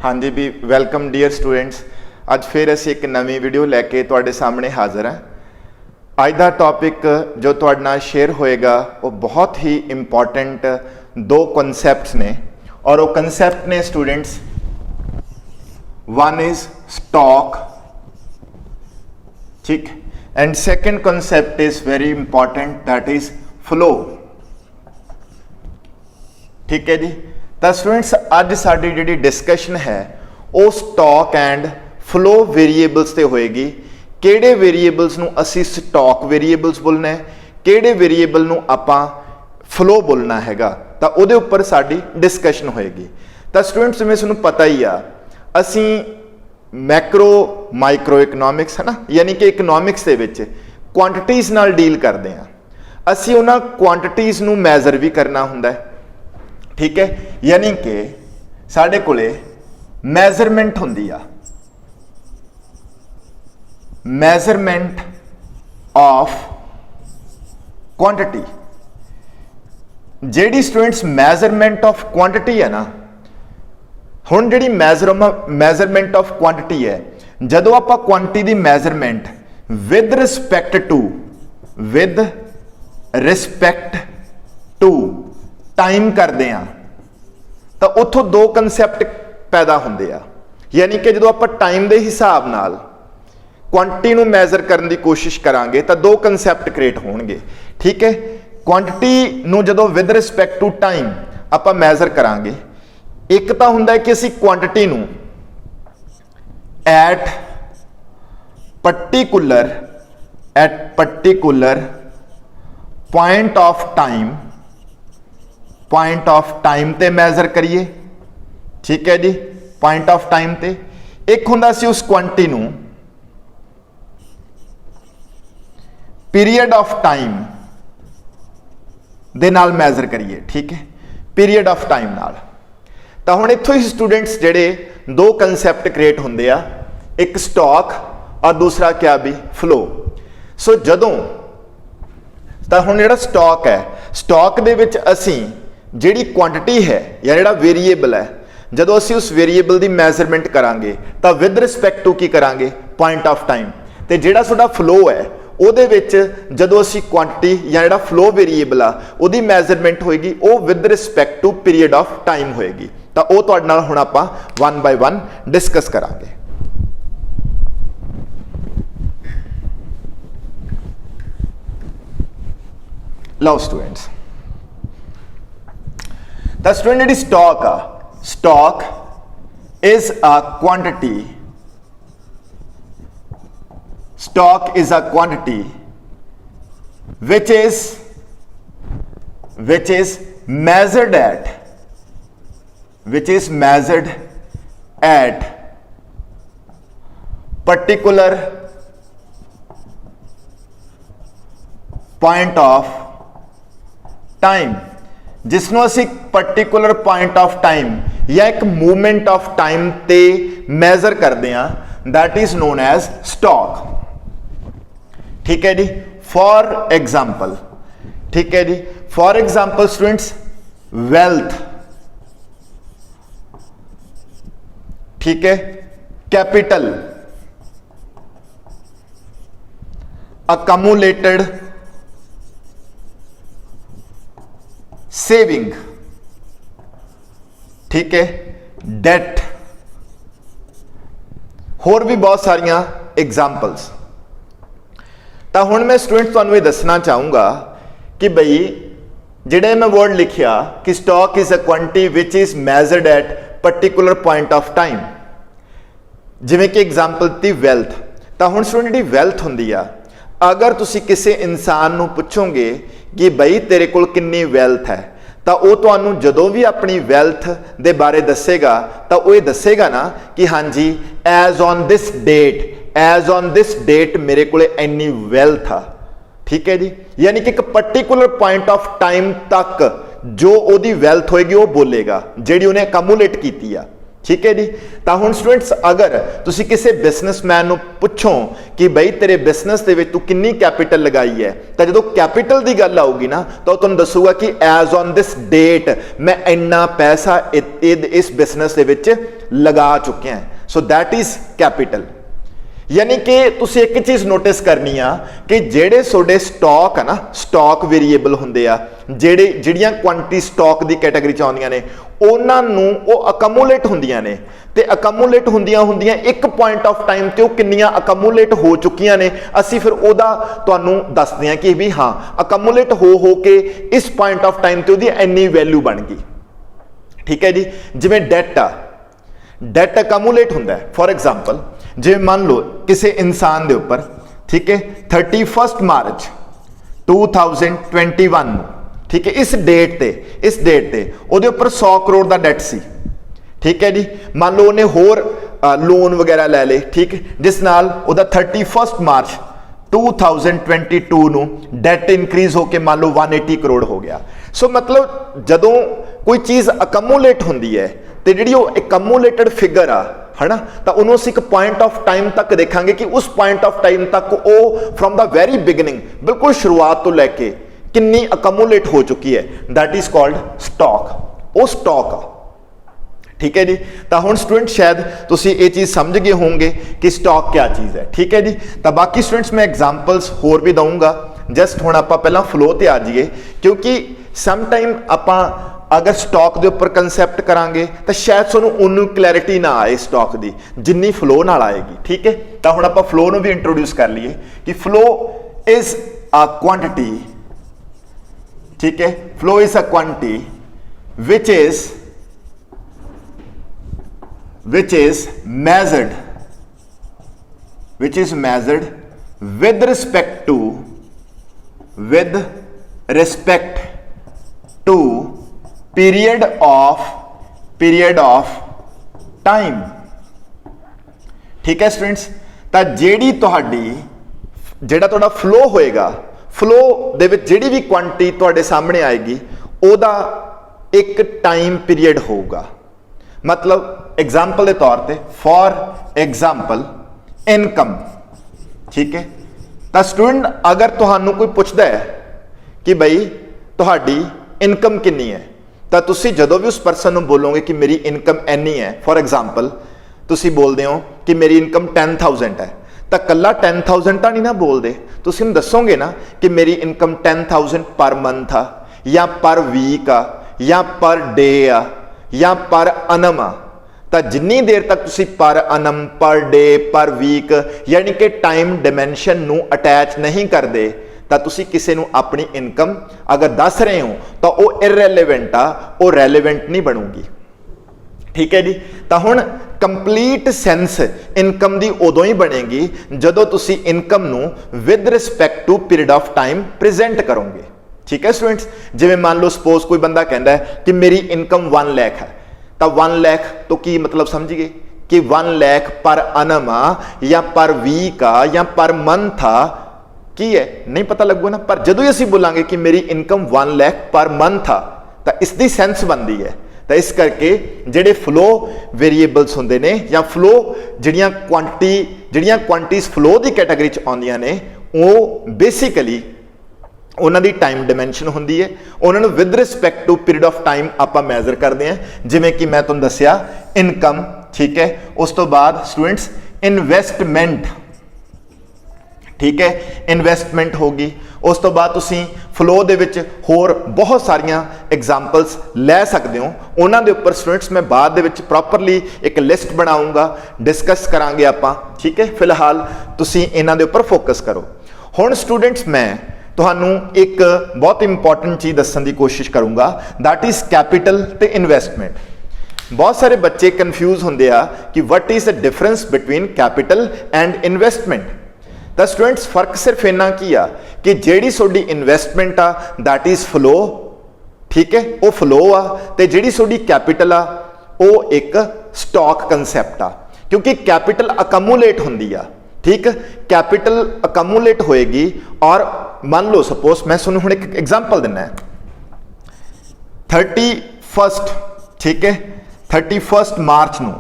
हाँ जी भी welcome dear students. अज फिर असी एक नवी वीडियो लैके तुहाडे सामने हाज़र हैं। अज का टॉपिक जो तुहाडे नाल शेयर होएगा वो बहुत ही इंपॉर्टेंट दो कॉन्सैप्ट्स ने और वो कॉन्सैप्ट ने स्टूडेंट्स, वन इज स्टॉक, ठीक, and second concept is very important, that is flow. ठीक है जी। तो स्टूडेंट्स अज साडी जिहड़ी डिस्कशन है वो स्टॉक एंड फ्लो वेरीएबल्स ते होएगी। किहड़े वेरीएबल्स नूं असी स्टॉक वेरीएबल्स बोलना है, किहड़े वेरीएबल नूं आपां फ्लो बोलना हैगा, तो उहदे उपर साडी डिस्कशन होएगी। तो स्टूडेंट्स जिवें तुहानूं पता ही आ, असी मैक्रो माइक्रो इकनॉमिक्स है ना, यानी कि इकनॉमिक्स दे विच क्वांटिटीज़ नाल डील करते हैं। असी उन्हां क्वांटिटीज़ नूं मैजर भी करना हुंदा है, ठीक है, यानी कि साडे कोले मैजरमेंट हुंदी आ, मैजरमेंट ऑफ क्वांटिटी। जेडी स्टूडेंट्स मैजरमेंट ऑफ क्वांटिटी है ना, हुण जिहड़ी मैजरमेंट ऑफ क्वांटिटी है, जदों आपां क्वांटिटी दी measurement with respect to time करते हैं तो उत्थों दो कंसैप्ट पैदा होंदे आ। यानी कि जो आप टाइम के हिसाब नाल क्वांटिटी नूं मैजर करने की कोशिश करांगे तो दो कंसैप्ट क्रिएट होणगे। ठीक है, क्वांटिटी नूं जदों विद रिस्पैक्ट टू टाइम आप मैजर करांगे, एक तो हुंदा है कि असी क्वांटिटी नूं eight particular point of time ते मैजर करिए। ठीक है जी, पॉइंट ऑफ टाइम ते। एक हुंदा सी उस क्वांटिटी नूं पीरियड ऑफ टाइम दे नाल मैजर करिए। ठीक है, पीरियड ऑफ टाइम नाल। तो हुण इत्थों ही स्टूडेंट्स जिहड़े दो कंसैप्ट क्रिएट हुंदे आ, एक स्टॉक और दूसरा क्या भी फ्लो। सो जदों तो हुण जिहड़ा स्टॉक है, स्टॉक दे विच असीं जिहड़ी क्वांटिटी है या जिहड़ा वेरीएबल है, जदों असीं उस वेरीएबल की मैजरमेंट करांगे तो विद रिस्पैक्ट टू की करांगे, पॉइंट ऑफ टाइम। तो जिहड़ा साडा फ्लो है उहदे विच जदों असीं क्वांटिटी या जिहड़ा फ्लो वेरीएबल आ उहदी मैजरमेंट होएगी, वो with respect to period of time होएगी। तो वो तुहाडे नाल हुण आपां वन बाय वन डिस्कस करांगे। लो students, the student is stock is a quantity which is measured at particular point of time, जिसनों असी पर्टिकुलर पॉइंट ऑफ टाइम या एक मूवमेंट ऑफ टाइम ते मैजर करते हैं, that is known as stock. ठीक है जी। फॉर एग्जाम्पल, ठीक है जी, फॉर एग्जाम्पल स्टूडेंट्स वेल्थ, ठीक है, कैपिटल, अकमुलेटेड सेविंग, ठीक है, डेट, होर भी बहुत सारिया एग्जाम्पल्स। तो हुण मैं स्टूडेंट तुहानूं ये दसना चाहूँगा कि बई जिहड़े मैं वर्ड लिखिया कि stock is a quantity which is measured at particular point of time, जिवें कि एग्जाम्पल दी वेल्थ। तो हुण स्टूडेंट जिहड़ी वेल्थ हुंदी आ, अगर तुसी किसी इंसान नूं पुछोगे कि बई तेरे कोल किन्नी वेल्थ है, तो वह तुहानूं जदों भी अपनी वेल्थ दे बारे दसेगा तो वह दसेगा ना कि हाँ जी एज ऑन दिस डेट मेरे को इन्नी वेल्थ आ। ठीक है जी, यानी कि एक पर्टिकुलर पॉइंट ऑफ टाइम तक जो ओदी वेल्थ होएगी वो बोलेगा जिहड़ी उन्हें अकमुलेट कीती आ। ठीक है जी। तो हुण स्टूडेंट्स अगर तुसी किसी बिजनेसमैन नूं पुछो कि बई तेरे बिजनेस दे विच तू किन्नी कैपिटल लगाई है, तो जो कैपिटल की गल आऊगी ना तो तुहानूं दसूगा कि एज ऑन दिस डेट मैं इन्ना पैसा इस बिजनेस दे विच लगा चुकिया। सो दैट इज कैपिटल। यानी कि तुसी एक चीज़ नोटिस करनी आ कि जेड़े सोडे स्टॉक है ना, स्टॉक वेरीएबल होंदे आ, जिहड़ियां क्वांटिटी स्टॉक की कैटेगरी च आउंदियां ने उन्हां नूं ओह अकमूलेट होंदियां ने, ते अकमूलेट होंदियां होंदियां एक पॉइंट ऑफ टाइम ते ओह किन्नियां अकमूलेट हो चुकियां ने, असीं फिर ओहदा तुहानूं दसदे हां कि भी हाँ अकमूलेट हो के इस पॉइंट ऑफ टाइम ते ओहदी इन्नी वैल्यू बन गई। ठीक है जी। जिवें डेट आ, डेट अकमूलेट हुंदा है। फॉर एग्जाम्पल जे मान लो किसी इंसान के उपर, ठीक है, 31 मार्च 2021, ठीक है, इस डेट ते उहदे उपर 100 करोड़ का डेट सी। ठीक है जी। मान लो उन्हें होर लोन वगैरह लै ले, ठीक, जिस नाल उहदा 31 मार्च 2022 नूं डेट इनक्रीज होकर मान लो 180 करोड़ हो गया। सो मतलब जदों कोई चीज़ अकमूलेट होंदी है तो जिहड़ी ओह अकमूलेटेड फिगर आ, है ना, तो उन्होंने एक पॉइंट ऑफ टाइम तक देखांगे कि उस पॉइंट ऑफ टाइम तक वो फ्रॉम द वेरी बिगिनिंग, बिल्कुल शुरुआत तो लैके किन्नी अकमूलेट हो चुकी है। That is called stock. वो स्टॉक आ। ठीक है जी। तो हुण स्टूडेंट शायद तुसी ये चीज़ समझ गए होंगे कि स्टॉक क्या चीज़ है। ठीक है जी। तो बाकी स्टूडेंट्स मैं एग्जाम्पल्स होर भी दूंगा, जस्ट हुण आपां पहलां फ्लो ते आ जाइए, क्योंकि समटाइम आपां अगर स्टॉक के उपर कंसैप्ट करांगे तो शायद तुहानूं उन्नी क्लैरिटी ना आए स्टॉक की जिन्नी फ्लो नाल आएगी। ठीक है। तो हुण आपां फ्लो नूं भी इंट्रोड्यूस कर लीए कि फ्लो इज अ क्वांटिटी, ठीक है, flow is a quantity which is measured with respect to period of time। ठीक है स्टूडेंट्स। तो जेड़ी तुहाडी जेड़ा तुहाडा फ्लो होएगा, फ्लो दे विच जेड़ी भी क्वांटिटी तुहाडे सामने आएगी ओदा एक टाइम पीरियड होगा। मतलब एग्जाम्पल के तौर पे, फॉर एग्जाम्पल इनकम। ठीक है। तो स्टूडेंट अगर तुहानू कोई पूछता है कि बई तुहाडी इनकम कितनी है, तो तुसी जदों भी उस परसन को बोलोगे कि मेरी इनकम इन्नी है, फॉर एग्जाम्पल तुसी बोलते हो कि मेरी इनकम 10,000 है, तो कला 10,000 तो नहीं ना बोलते, तुसी दसोगे ना कि मेरी इनकम 10,000 पर मंथ आ, या पर वीक आ, या पर डे आ, या पर अनम आ। तो जिन्नी देर तक तुसी पर अनम, पर डे, पर वीक यानी कि टाइम डिमेंशन नू अटैच नहीं करते, तो तुसी किसी नू अपनी इनकम अगर दस रहे हो तो वह इररेलेवेंट आ, वो रेलेवेंट नहीं बनूगी। ठीक है जी। तो हुण कंप्लीट सेंस इनकम की उदों ही बनेगी जदों तुसी इनकम नू with respect to period of time present करोगे। ठीक है स्टूडेंट्स। जिवें मान लो सपोज कोई बंदा कहता है कि मेरी इनकम 1 लाख है, तो 1 लाख तो की मतलब समझिए कि 1 लाख पर अनम आ, या पर वीक आ, या पर मंथ आ, की है नहीं पता लगूगा ना। पर जदों ही असीं बोलांगे कि मेरी इनकम 1 लाख पर मंथ आ, तो इसकी सेंस बनती है। तो इस करके जिहड़े फ्लो वेरीएबल्स होंदे ने, या फ्लो जिहड़ियां क्वांटिटीज फ्लो की कैटेगरी च आउंदियां ने, वो बेसिकली उन्होंने टाइम डिमेंशन होंदी है, उन्होंने with respect to period of time आप मैजर करते हैं। जिमें कि मैं तुहानूं दस्सिया इनकम। ठीक है। उस तो बाद स्टूडेंट्स इन्वेस्टमेंट। ठीक है, इन्वेस्टमेंट होगी। उस तो बाद तुसीं फ्लो दे विच होर बहुत सारियां एग्जाम्पल्स लै सकते हो, उन्होंने उपर स्टूडेंट्स मैं बाद दे विच प्रॉपरली एक लिस्ट बनाऊंगा, डिस्कस करांगे आपां। ठीक है। फिलहाल तुसीं इन्हां दे उपर फोकस करो। हुण स्टूडेंट्स मैं तुहानू एक बहुत इंपॉर्टेंट चीज़ दस्सण की कोशिश करूँगा, दैट इज़ कैपिटल ते इन्वेस्टमेंट। बहुत सारे बच्चे कन्फ्यूज होंदे आ कि what is the difference between capital and investment. तो स्टूडेंट्स फर्क सिर्फ इन्ना की आ कि जिहड़ी तुहाडी इन्वेस्टमेंट आ दैट इज़ फ्लो। ठीक है, वो फ्लो आ, ते जिहड़ी तुहाडी कैपिटल आ वो एक स्टॉक कंसैप्ट आ, क्योंकि कैपिटल अकमूलेट होंदी आ। ठीक, कैपिटल अकमूलेट होएगी। और मान लो सपोज मैं तुहानूं हुण एक एग्जाम्पल दिना है, 31st, ठीक है, 31 मार्च ਨੂੰ,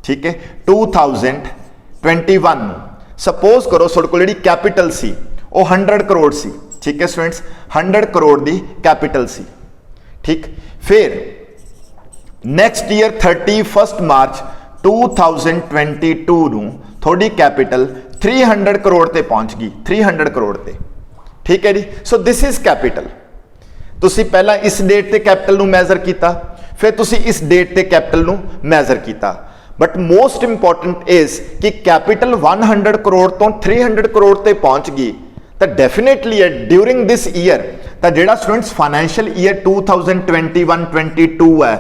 ठीक है 2021 ਨੂੰ सपोज करो ਤੁਹਾਡੇ ਕੋਲ ਜਿਹੜੀ कैपिटल सी वो 100 करोड़ सी, ठीक है स्टूडेंट्स 100 करोड़ दी कैपिटल सी, ठीक। फिर नैक्सट ईयर 31 मार्च 2022 ਨੂੰ थोड़ी कैपिटल 300 करोड़ ते पहुंच गई, 300 करोड़ ते, ठीक है जी। So this is capital. तुसी पहला इस डेट ते कैपिटल ਨੂੰ मैजर किया, फिर तुसी इस डेट ते कैपिटल ਨੂੰ मैजर किया, बट मोस्ट इंपॉर्टेंट इज कि कैपिटल 100 करोड़ तो 300 करोड़ ते पहुंच गई, तो डेफिनेटली है ड्यूरिंग दिस ईयर तो जिहड़ा स्टूडेंट्स फाइनैशियल ईयर 2021-22 है,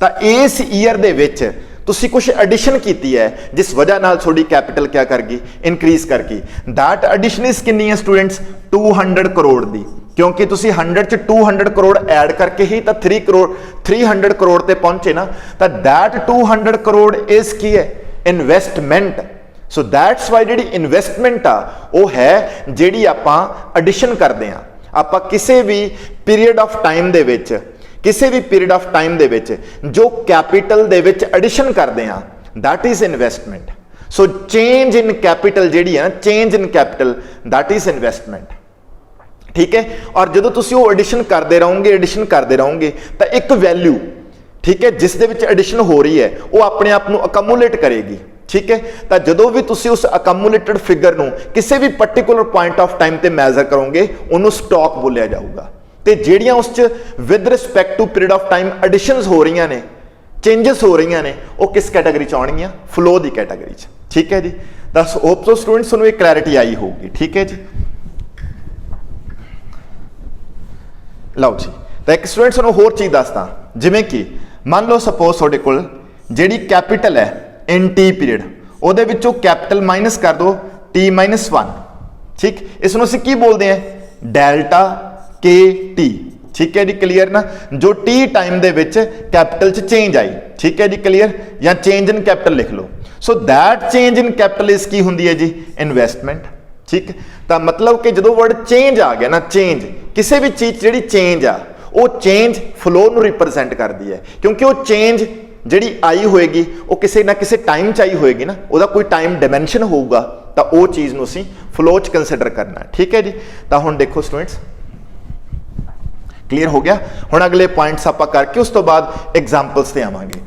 तो इस ईयर दे विच तुसी कुछ एडिशन की है जिस वजह नाल थोड़ी कैपिटल क्या कर गई, इंक्रीज कर गई। दैट एडिशन इज कितनी है स्टूडेंट्स 200 करोड़ दी, क्योंकि तुसी 100 च 200 करोड़ ऐड करके ही तो 300 करोड़ ते पहुंचे ना, तो दैट 200 करोड़ इज की है इन्वेस्टमेंट। सो दैट्स वाई जिहड़ी इन्वेस्टमेंट आ वो है जिहड़ी आपां एडिशन करदे आ, आपां किसी भी पीरियड ऑफ टाइम दे विच, किसी भी पीरियड ऑफ टाइम दे विच जो कैपिटल दे विच एडिशन करदे आ, that is investment. So change in capital जिहड़ी है ना, change in capital that is investment, ठीक है। और जो तुसी वो एडिशन करते रहोगे, एडिशन करते रहोगे तो एक वैल्यू, ठीक है, जिस दे विच एडिशन हो रही है वो अपने आप को अकमूलेट करेगी, ठीक है। तो जो भी तुसी उस अकमूलेटेड फिगर को किसी भी पर्टिकुलर पॉइंट ऑफ टाइम ते मैजर करोगे उन्होंने स्टॉक बोलिया जाऊगा। तो ਜਿਹੜੀਆਂ उस with respect to period of time additions हो रही ने, चेंजेस हो रही ने, वो किस कैटेगरी च आउणगीਆਂ, फ्लो की कैटेगरी च, ठीक है जी। दस होप सो स्टूडेंट्स तुहानूं एक क्लैरिटी आई होगी, ठीक है जी। लो जी, तो एक स्टूडेंट्स तुहानूं होर चीज़ दसदा, जिवें कि मान लो सपोज तुहाडे कोल जिहड़ी कैपिटल है इन टी पीरियड, उहदे विचों कैपिटल माइनस कर दो T-1, ठीक। इसनूं असीं की बोलते हैं, डेल्टा के टी, ठीक है जी, क्लीयर ना। जो टी टाइम दे विच कैपिटल च चेंज आई, ठीक है जी, क्लीयर, या चेंज इन कैपिटल लिख लो। So that change in capital इस की हुंदी है जी इन्वेस्टमेंट, ठीक। तो मतलब कि जो वर्ड चेंज आ गया ना, चेंज किसी भी चीज़ जिहड़ी चेंज आ वो चेंज फ्लो नूं रिप्रजेंट करती है, क्योंकि वो चेंज जिहड़ी आई होएगी वो किसी ना किसी टाइम च आई होएगी ना, उसका कोई टाइम डायमेंशन होगा, तो वो चीज़ नूं असीं फ्लो च कंसिडर करना, ठीक है जी। तो हुण देखो स्टूडेंट्स क्लीयर हो गया। हुण अगले पॉइंट्स आपां करके उस तो बाद एग्जाम्पल्स ते आवांगे।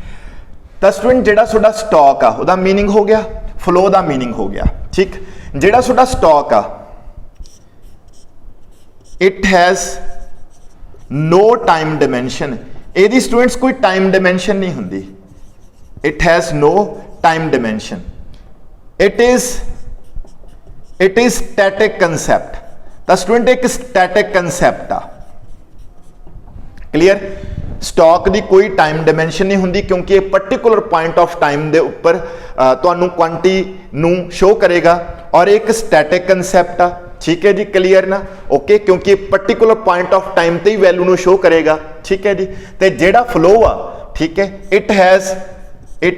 तो स्टूडेंट जिहड़ा तुहाडा स्टॉक आ उहदा मीनिंग हो गया, फ्लो दा मीनिंग हो गया, ठीक। जिहड़ा तुहाडा स्टॉक आ it has no time dimension, ਇਹਦੀ स्टूडेंट्स कोई टाइम डायमेंशन नहीं हुंदी, it has no time dimension, it is static concept. तो स्टूडेंट एक स्टैटिक कंसैप्ट आ, क्लीयर। स्टॉक की कोई टाइम डायमेंशन नहीं हुंदी, क्योंकि एक पर्टिकुलर पॉइंट ऑफ टाइम के उपर तुहानूं क्वांटिटी नूं शो करेगा, और एक स्टैटिक कंसैप्ट आ, ठीक है जी, क्लीयर ना, ओके, क्योंकि पर्टिकुलर पॉइंट ऑफ टाइम ते ही वैल्यू नूं शो करेगा, ठीक है जी। तो जिहड़ा फ्लो आ, ठीक है, इट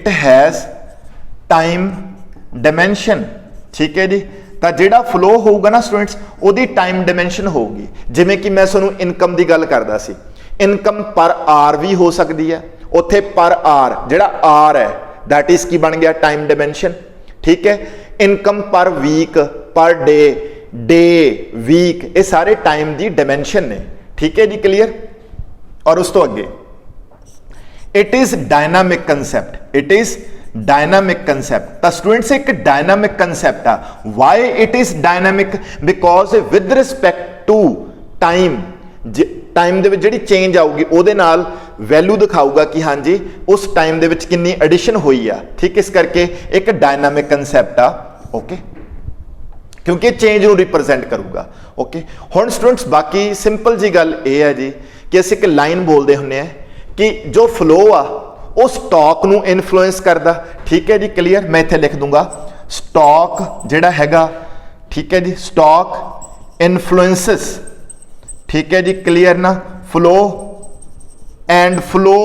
हैज़ टाइम डायमेंशन, ठीक है जी। तो जिहड़ा फ्लो होगा ना स्टूडेंट्स उहदी टाइम डायमेंशन होगी, जिवें कि मैं तुहानूं इनकम की गल करदा सी, इनकम पर आर भी हो सकती है, उत्थे पर आर जिहड़ा आर है दैट इज की बन गया टाइम डायमेंशन, ठीक है। इनकम पर week, per day, day week, ये सारे टाइम की डायमेंशन ने, ठीक है जी, क्लीयर। और उस तो अगे it is dynamic concept, it is dynamic concept. तो स्टूडेंट्स एक डायनामिक कंसैप्ट आ, why it is dynamic, because with respect to time, time दे विच जिहड़ी चेंज आऊगी उहदे नाल वैल्यू दिखाऊगा कि हाँ जी उस टाइम दे विच कितनी एडिशन हुई आ, ठीक। इस करके एक डायनामिक कंसैप्ट आ, ओके, क्योंकि चेंज नूं रिप्रजेंट करूगा, ओके। हुण स्टूडेंट्स बाकी सिंपल जी गल ये है जी कि असीं एक लाइन बोलते हुंदे हैं कि जो फ्लो आ वो स्टॉक नूं इन्फ्लुएंस करदा, ठीक है जी, क्लीयर। मैं इत्थे लिख दूंगा स्टॉक जिहड़ा हैगा, ठीक है जी, स्टॉक इन्फ्लुएंसिस, ठीक है जी, क्लीयर ना, फ्लो, एंड फ्लो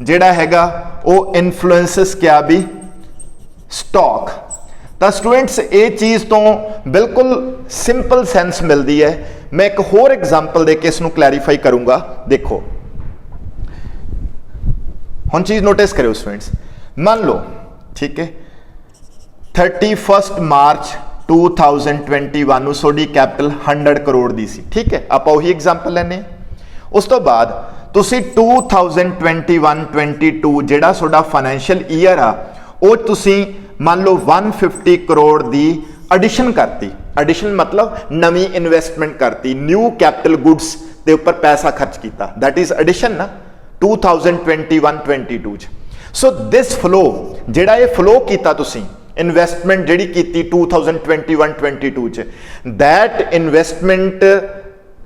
जिहड़ा हैगा वो इन्फ्लुएंसिस क्या भी स्टॉक। तो स्टूडेंट्स ये चीज़ तो बिल्कुल सिंपल सेंस मिलती है। मैं एक होर एग्जाम्पल दे के इसनूं क्लैरीफाई करूंगा। देखो हुण चीज़ नोटिस करो स्टूडेंट्स, मान लो ठीक है 31 मार्च 2021 ਨੂੰ ਤੁਹਾਡੀ कैपिटल 100 करोड़ दी सी, ठीक है। ਆਪਾਂ ਉਹੀ एग्जाम्पल ਲੈਨੇ उस तो बाद ਤੁਸੀਂ 2021-22 ਜਿਹੜਾ ਤੁਹਾਡਾ फाइनैंशियल ईयर आ ਉਹ ਤੁਸੀਂ मान लो 150 करोड़ ਦੀ एडिशन करती। एडिशन मतलब नवी इन्वेस्टमेंट करती, न्यू कैपिटल गुड्स के उपर पैसा खर्च किया, दैट इज एडिशन ना 2021-22 सो दिस फ्लो जिहड़ा ये फ्लो किया तुसी इन्वेस्टमेंट जिहड़ी कीती 2021-22 च, दैट इन्वेस्टमेंट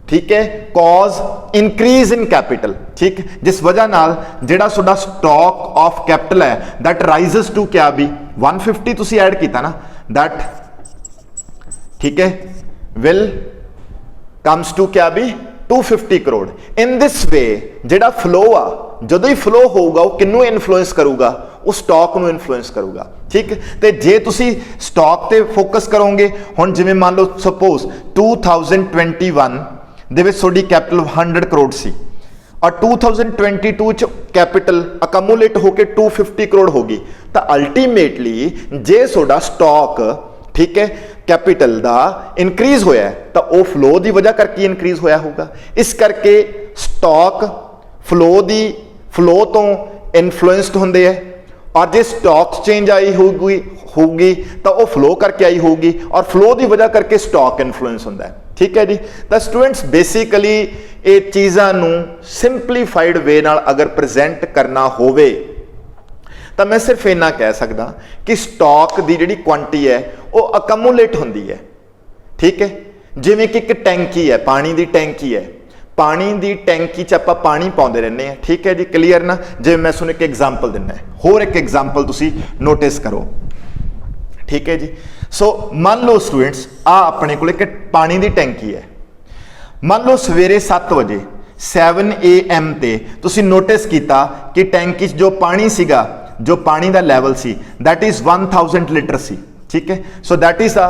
ठीक है कॉज इंक्रीज इन कैपिटल, ठीक, जिस वजह नाल जिहड़ा तुहाडा स्टॉक ऑफ कैपिटल है दैट राइजेस टू क्या भी 150 तुसी ऐड किया ना, दैट ठीक है विल कम्स टू क्या भी 250 करोड़। इन दिस वे जिहड़ा फ्लो आ जदों ही फ्लो होगा वो किन्नू इन्फ्लुएंस करूगा, उस स्टॉक नू इन्फ्लुएंस करूगा, ठीक। ते जे तुसी स्टॉक ते फोकस करोगे हुण जिवें मान लो सपोज 2021 दे विच तुहाडी कैपिटल 100 करोड़ सी और 2022 च कैपिटल अकमुलेट होकर 250 करोड़ होगी, तो अल्टीमेटली जे तुहाडा स्टॉक ठीक है कैपिटल दा इनक्रीज होया तो वह फ्लो की वजह करके इनक्रीज होया होगा। इस करके स्टॉक फ्लो तो इन्फ्लुएंसड होंदे है और जे स्टॉक चेंज आई होगी तो वह फ्लो करके आई होगी और फ्लो की वजह करके स्टॉक इन्फ्लुएंस होंदा है, ठीक है जी। तो स्टूडेंट्स बेसिकली ये चीज़ां नूं सिंपलीफाइड वे नाल अगर प्रेजेंट करना होवे तो मैं सिर्फ इन्ना कह सकदा कि स्टॉक की जिहड़ी क्वांटिटी है वो अकमुलेट होंदी है, ठीक है। जिवें कि एक टैंकी है, पानी की टैंकी है, पानी की टैंकी च आपां पानी पाउंदे रहने हैं, ठीक है जी, क्लीयर ना। जिवें मैं तुहानूं एक एग्जाम्पल दिना है, होर एक एग्जाम्पल तुसीं नोटिस करो, ठीक है जी। सो मान लो स्टूडेंट्स आ अपने कोल एक पानी की टैंकी है, मान लो सवेरे 7 बजे 7 AM ते तुसीं नोटिस किया कि टैंकी जो पानी सीगा, जो पानी का लैवल सी दैट इज 1000 लीटर सी, ठीक है। So that is a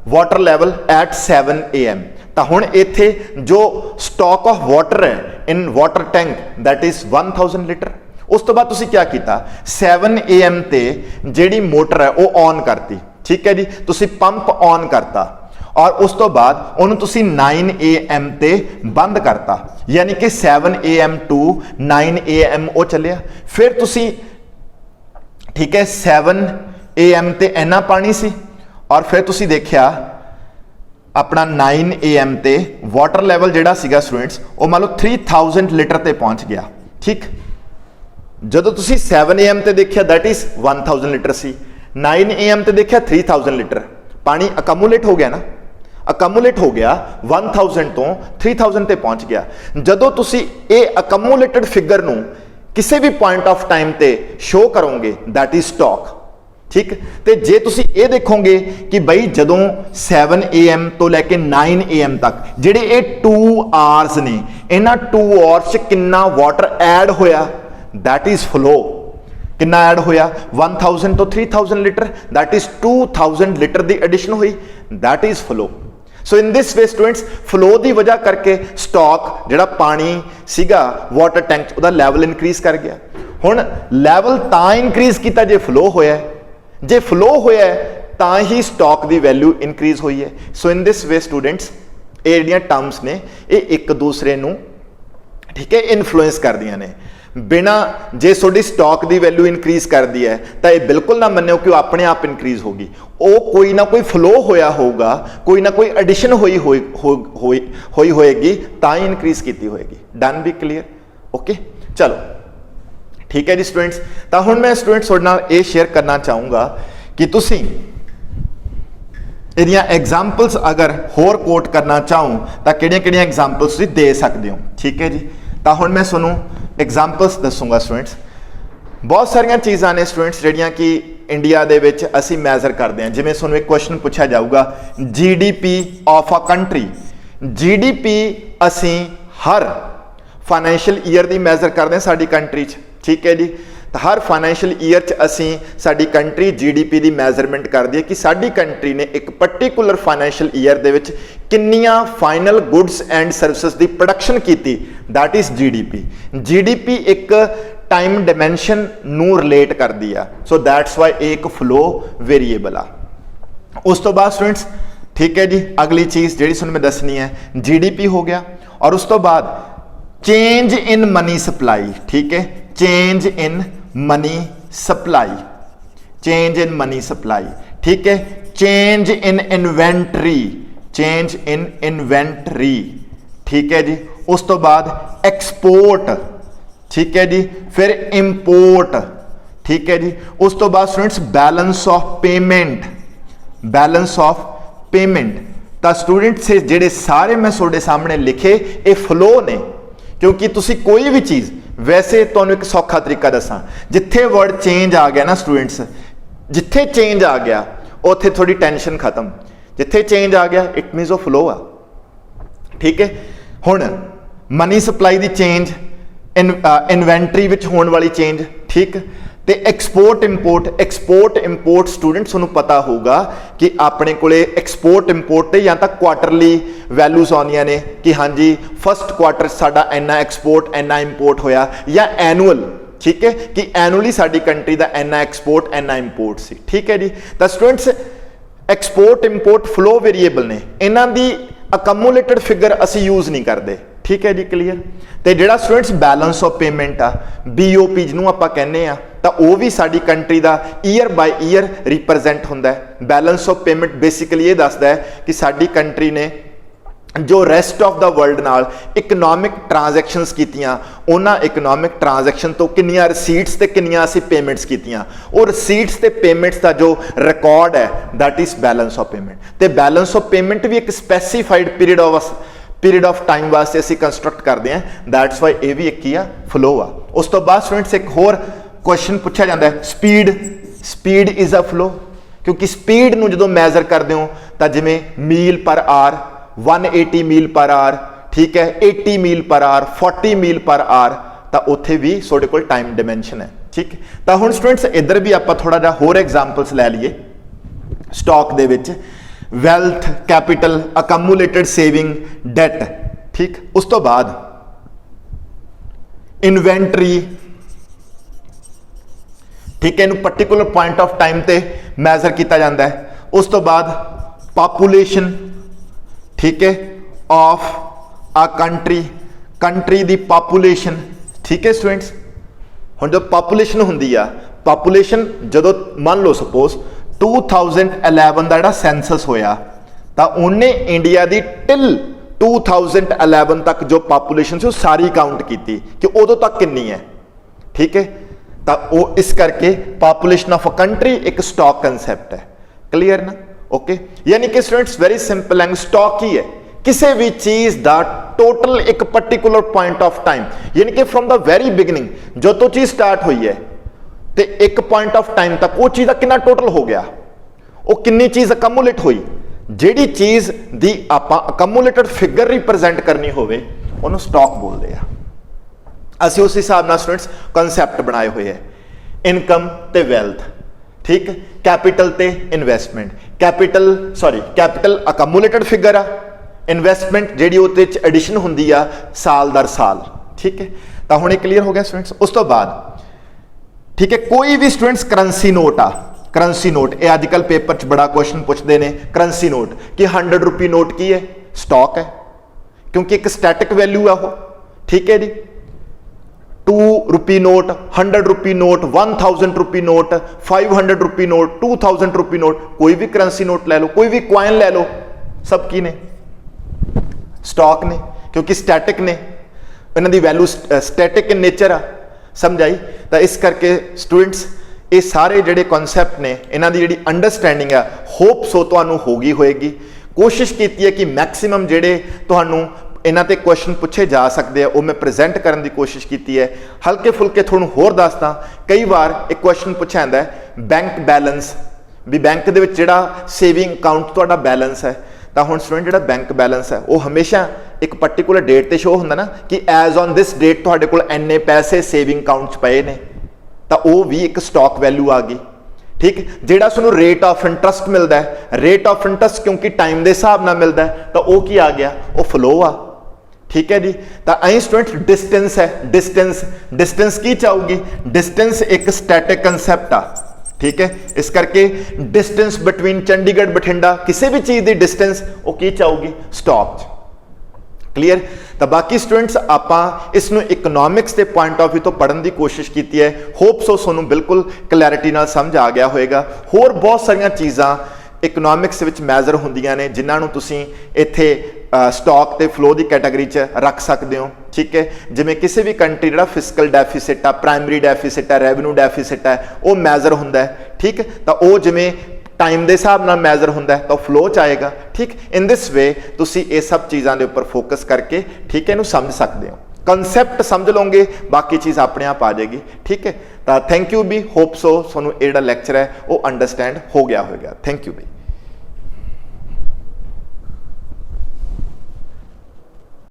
water level at 7 AM। तो हुण इत्थे जो स्टॉक ऑफ वाटर है in water tank that is 1000 litre. उस तो बाद तुसीं क्या किया 7 AM ते जिहड़ी मोटर है वो ऑन करती, ठीक है जी, तुसीं पंप ऑन करता और उस तो बाद उन्होंने तुसी 9 AM ते बंद करता, यानी कि 7 AM टू 9 AM वो चलिया। फिर तुसी ठीक है 7 AM ते इन्ना पानी सी और फिर तुसी देखिया अपना 9 AM ते वाटर लैवल जिहड़ा सीगा स्टूडेंट्स वो मान लो 3000 लीटर ते पहुंच गया, ठीक। जदों तुसी 7 AM ते देखिया दैट इज 1000 लीटर सी, 9 AM ते देखिया 3000 लीटर, पानी अकमुलेट हो गया ना, अकमुलेट हो गया 1000 तो 3000 ते पहुंच गया। जदों तुसी ये अकमुलेटेड फिगर नूं किसी भी पॉइंट ऑफ टाइम ते शो करोगे दैट इज स्टॉक, ठीक। तो जे तुसी ये देखोगे कि बई जदों 7 AM तो लैके 9 AM तक जिहड़े ये 2 आवर्स ने, इन्हां 2 आवर्स च कितना वाटर ऐड होया दैट इज फ्लो। कितना ऐड होया 1000 तो 3000 लीटर, दैट इज 2000 लीटर की एडिशन हुई, that is flow. So in this way students flow की वजह करके स्टॉक जिहड़ा पानी सीगा वाटर टैंक उहदा लैवल इनक्रीज कर गया। हुण लैवल तां इनक्रीज किया जे फ्लो होया है, जे फ्लो होया है तां ही स्टॉक की वैल्यू इनक्रीज हुई है। सो इन दिस वे स्टूडेंट्स ये जिहड़ियां टर्म्स ने ये एक दूसरे नूं ठीक है इन्फ्लुएंस करदियां ने। बिना जे थोड़ी स्टॉक की वैल्यू इनक्रीज कर दी है तो यह बिल्कुल ना मन्नो कि अपने आप इनक्रीज होगी, वो कोई ना कोई फ्लो होया होगा, कोई ना कोई एडिशन होई होएगी ता ही इनक्रीज की होएगी। डन भी क्लीयर, ओके चलो ठीक है जी स्टूडेंट्स। तो हुण मैं स्टूडेंट्स तुहाडे नाल ये शेयर करना चाहूँगा कि तुसीं इहदियां एग्जाम्पल्स अगर होर कोट करना चाहूँ तो किहड़ियां-किहड़ियां एग्जाम्पल्स तुसीं दे सकते हो, ठीक है जी। तो हुण मैं तुहानूं एग्जाम्पल्स दसूँगा स्टूडेंट्स। बहुत सारिया चीज़ां ने स्टूडेंट्स जिहड़ियां कि इंडिया दे विच असीं मैजर करते हैं। जिवें तुहानूं एक क्वेश्चन पूछा जाऊगा GDP of a country, GDP असीं हर फाइनैंशियल ईयर की मैजर करते हैं साडी कंट्री च, ठीक है जी। ਤਾਂ ਹਰ ਫਾਈਨੈਂਸ਼ੀਅਲ ਈਅਰ 'ਚ ਅਸੀਂ ਸਾਡੀ ਕੰਟਰੀ GDP ਦੀ ਮੈਜ਼ਰਮੈਂਟ ਕਰਦੀ ਹੈ ਕਿ ਸਾਡੀ ਕੰਟਰੀ ਨੇ ਇੱਕ ਪਰਟੀਕੂਲਰ ਫਾਈਨੈਂਸ਼ੀਅਲ ਈਅਰ ਦੇ ਵਿੱਚ ਕਿੰਨੀਆਂ final goods and services the production ਕੀਤੀ, ਦੈਟ ਇਜ਼ GDP ਇੱਕ ਟਾਈਮ ਡਾਇਮੈਂਸ਼ਨ ਨੂੰ ਰਿਲੇਟ ਕਰਦੀ ਆ। ਸੋ ਦੈਟਸ ਵਾਈ ਇਹ ਇੱਕ ਫਲੋ ਵੇਰੀਏਬਲ ਆ। ਉਸ ਤੋਂ ਬਾਅਦ ਸਟੂਡੈਂਟਸ ठीक है जी, अगली चीज जी सुन मैं दसनी है GDP हो गया, और उस तो बाद चेंज इन मनी सप्लाई। ठीक है, change in money supply, change in money supply. ठीक है, change in inventory, change in inventory. ठीक है जी, उस तो बाद एक्सपोर्ट। ठीक है जी, फिर इंपोर्ट। ठीक है जी, उस तो बाद students balance of payment, balance of payment. तो स्टूडेंट्स जेडे सारे मैं थोड़े सामने लिखे ये फ्लो ने, क्योंकि तुसी कोई भी चीज़ वैसे तुहानू एक सौखा तरीका दसा, जिथे वर्ड चेंज आ गया ना स्टूडेंट्स, जिथे चेंज आ गया उत्थे थोड़ी टेंशन खत्म, जिथे चेंज आ गया इट मीनस वो फ्लो आ। ठीक है, हुण मनी सप्लाई दी चेंज, इन्वेंटरी विच होने वाली चेंज। ठीक, तो एक्सपोर्ट इंपोर्ट स्टूडेंट्स तुहानू पता होगा कि अपने कोले एक्सपोर्ट इंपोर्ट या तो क्वार्टरली वैल्यूज आउंदियां ने कि हाँ जी फस्ट क्वार्टर साडा इन्ना एक्सपोर्ट इन्ना इंपोर्ट होया, या एनुअल। ठीक है, कि एनुअली साडी कंट्री दा इन्ना एक्सपोर्ट इन्ना इंपोर्ट सी। ठीक है जी, तो students export import flow variable ने, इन्हां दी अकमुलेटेड फिगर असी यूज नहीं करते। ठीक है जी, क्लीयर। तो जिहड़ा स्टूडेंट्स बैलेंस ऑफ पेमेंट आ BOP जिन्होंने आपां कहने आ, तो वह भी साडी कंट्री का ईयर बाय ईयर रिप्रजेंट होंदा है। बैलेंस ऑफ पेमेंट बेसिकली ये दसदा है कि साडी कंट्री ने जो रेस्ट ऑफ द वर्ल्ड नाल इकनॉमिक ट्रांजैक्शनस कीतियां, उन्हां इकनॉमिक ट्रांजैक्शन तो किन्नियां रिसीट्स ते किन्नियां असीं पेमेंट्स कीतियां, और रिसीट्स ते पेमेंट्स का जो रिकॉर्ड है that is balance of payment. तो बैलेंस ऑफ पेमेंट भी एक स्पैसीफाइड पीरियड ऑफ टाइम वास्ते असीं कंस्ट्रक्ट करते हैं, दैट्स वाई ये भी एक ही आ फ्लो आ। उस तो बाद स्टूडेंट्स एक होर क्वेश्चन पूछा जाता है, स्पीड इज अ फ्लो, क्योंकि स्पीड नूं जदों मैजर करते हो तो जिवें मील पर आवर 180 मील पर आवर, ठीक है 80 मील पर आवर 40 मील पर आवर, तो उत्थे भी तुहाडे कोल टाइम डायमेंशन है। ठीक, तो हुण स्टूडेंट्स इधर भी आपां थोड़ा जिहा होर एग्जाम्पल्स लै लईए। स्टॉक दे विच wealth, capital, accumulated saving, debt. ठीक, उस तो बाद इन्वेंटरी। ठीक है, इनू पर्टिकुलर पॉइंट ऑफ टाइम ते मैजर किया जाता है। उस तो बाद पॉपुलेशन, ठीक है, ऑफ आ कंट्री दी पॉपुलेशन। ठीक है स्टूडेंट्स, हुण जो पॉपुलेशन हुंदी आ, पॉपुलेशन जदों मान लो सपोज 2011 का जिहड़ा सेंसस होया, तो उन्हें इंडिया की टिल 2011 तक जो पॉपुलेशन से सारी काउंट की कि उदों तक कितनी है। ठीक है, तो वो इस करके पॉपुलेशन ऑफ अ कंट्री एक स्टॉक कंसैप्ट है। क्लीयर ना? ओके, यानी कि स्टूडेंट्स वेरी सिंपल है, स्टॉक ही है किसी भी चीज का टोटल एक पर्टिकुलर पॉइंट ऑफ टाइम, यानी कि फ्रॉम द वेरी बिगिनिंग जो तो चीज स्टार्ट हुई है तो एक पॉइंट ऑफ टाइम तक वो चीज़ का कितना टोटल हो गया, वो कितनी चीज़ अकमुलेट हुई, जिहड़ी चीज़ दी आपां अकमुलेटेड फिगर रिप्रजेंट करनी होवे उन्होंने स्टॉक बोलते हैं। असीं उस हिसाब नाल स्टूडेंट्स कंसैप्ट बनाए हुए हैं, इनकम ते वैल्थ। ठीक, कैपिटल ते इन्वेस्टमेंट। कैपिटल अकमुलेटेड फिगर आ, इन्वेस्टमेंट जिहड़ी उहदे विच एडिशन हुंदी आ साल दर साल। ठीक है, तो हुण क्लीयर हो गया स्टूडेंट्स। उस तो बाद ठीक है, कोई भी स्टूडेंट्स करंसी नोट आ, करंसी नोट ये अजकल पेपर च बड़ा क्वेश्चन पूछते हैं, करंसी नोट कि 100 रुपये नोट की है, स्टॉक है क्योंकि एक स्टैटिक वैल्यू है वो। ठीक है जी, 2 रुपये नोट, 100 रुपये नोट, 1000 रुपये नोट, 500 रुपये नोट, 2000 रुपये नोट, कोई भी करंसी नोट ले लो, कोई भी क्वाइन ले लो, सब की ने स्टॉक ने, क्योंकि स्टैटिक ने, इन्हां दी वैल्यू स्टैटिक इन नेचर आ। समझ आई? तो इस करके स्टूडेंट्स ये सारे जिहड़े कॉन्सैप्ट ने इन्हां दी जिहड़ी अंडरस्टैंडिंग है होप सो तुहानूं हो गई होएगी। कोशिश की है कि मैक्सिमम जिहड़े तुहानूं इन्हां ते क्वेश्चन पूछे जा सकते हैं वो मैं प्रेजेंट करने की कोशिश की है। हल्के फुल्के तुहानूं होर दसदा, कई बार एक क्वेश्चन पूछा जाता है बैंक बैलेंस, भी बैंक दे विच जिहड़ा सेविंग अकाउंट तुहाडा बैलेंस है, तो हुण स्टूडेंट जिहड़ा बैंक बैलेंस है वो हमेशा एक पर्टिकुलर डेट ते शो होंदा ना कि एज ऑन दिस डेट तुहाडे कोल इन्ने पैसे सेविंग अकाउंट च पए ने। ਤਾਂ ਉਹ ਵੀ ਇੱਕ ਸਟਾਕ ਵੈਲਿਊ ਆ ਗਈ। ठीक, ਜਿਹੜਾ ਸਾਨੂੰ ਰੇਟ ਆਫ ਇੰਟਰਸਟ ਮਿਲਦਾ ਹੈ, ਰੇਟ ਆਫ ਇੰਟਰਸਟ ਕਿਉਂਕਿ ਟਾਈਮ ਦੇ ਹਿਸਾਬ ਨਾਲ ਮਿਲਦਾ ਹੈ ਤਾਂ ਉਹ ਕੀ ਆ ਗਿਆ, ਉਹ ਫਲੋ ਆ। ठीक है जी, तो आई स्टूडेंट डिस्टेंस है, डिस्टेंस की चाहूगी, डिस्टेंस एक स्टैटिक कंसैप्ट आ। ठीक है, इस करके डिस्टेंस बिटवीन चंडीगढ़ बठिंडा किसी भी चीज़ की डिस्टेंस वो की चाहूगी, स्टॉक। क्लीयर। तो बाकी स्टूडेंट्स आपां इसनूं इकनॉमिक्स के पॉइंट ऑफ व्यू तो पढ़ने की कोशिश की है। होप सो सोनू बिल्कुल क्लैरिटी नाल समझ आ गया होएगा। होर बहुत सारिया चीज़ां इकनॉमिक्स विच मैजर होंदियां ने जिन्हां नूं तुसीं इत्थे स्टॉक ते फ्लो की कैटेगरी च रख सकते हो। ठीक है, जिमें किसी भी कंट्री जिहड़ा फिस्कल डेफिसिट आ, प्राइमरी डेफिसिट है, रेवन्यू डेफिसिट है, वो मैजर होंदा है। ठीक, तो वो जिमें टाइम के हिसाब नाल मैजर होंदा है तो फ्लो च आएगा। ठीक, इन दिस वे तुसीं ये सब चीज़ों के उपर फोकस करके ठीक है इहनूं समझ सकते हो। कंसैप्ट समझ लोगे, बाकी चीज़ अपने आप आ जाएगी। ठीक है, तो थैंक यू भी, होप सो तुहानूं ये जिहड़ा लैक्चर है वो अंडरस्टैंड हो गया होगा। थैंक यू भी।